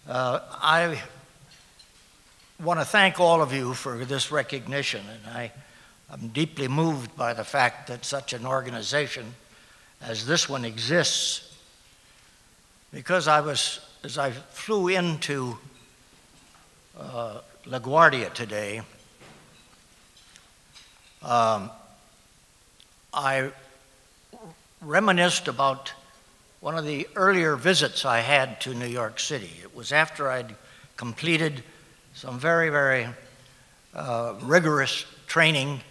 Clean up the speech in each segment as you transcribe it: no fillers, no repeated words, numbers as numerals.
I want to thank all of you for this recognition, and I'm deeply moved by the fact that such an organization as this one exists, because as I flew into LaGuardia today, I reminisced about one of the earlier visits I had to New York City. It was after I'd completed some very, very rigorous training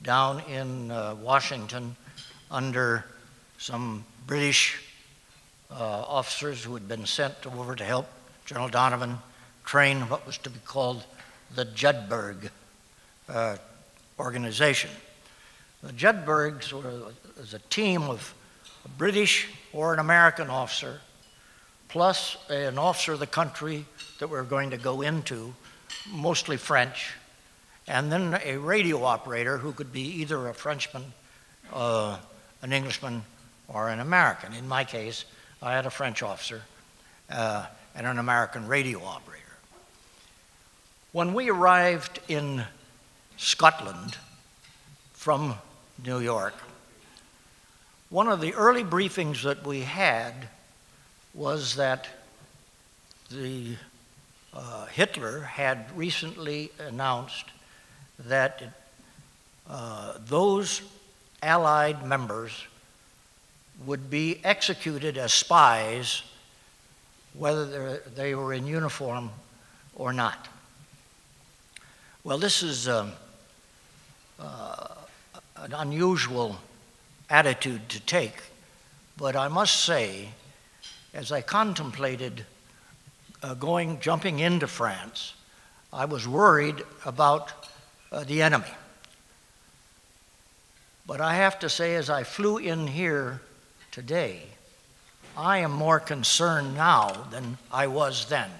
down in Washington under some British officers who had been sent over to help General Donovan train what was to be called the Jedburgh Organization. The Jedburghs was a team of a British or an American officer, plus an officer of the country that we're going to go into, mostly French, and then a radio operator who could be either a Frenchman, an Englishman, or an American. In my case, I had a French officer and an American radio operator. When we arrived in Scotland from New York, one of the early briefings that we had was that Hitler had recently announced that those Allied members would be executed as spies whether they were in uniform or not. Well, this is an unusual attitude to take, but I must say, as I contemplated jumping into France, I was worried about the enemy. But I have to say, as I flew in here today, I am more concerned now than I was then.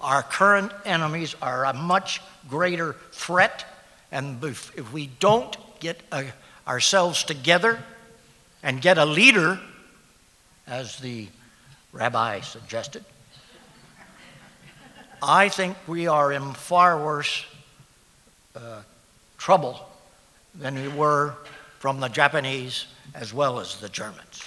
Our current enemies are a much greater threat, and if we don't get ourselves together and get a leader, as the rabbi suggested, I think we are in far worse trouble than we were from the Japanese as well as the Germans.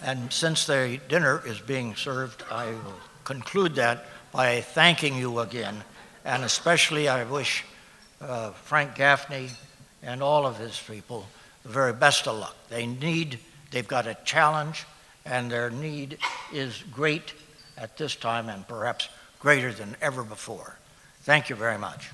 And since the dinner is being served, I will conclude that by thanking you again, and especially I wish Frank Gaffney and all of his people the very best of luck. They've got a challenge, and their need is great at this time, and perhaps greater than ever before. Thank you very much.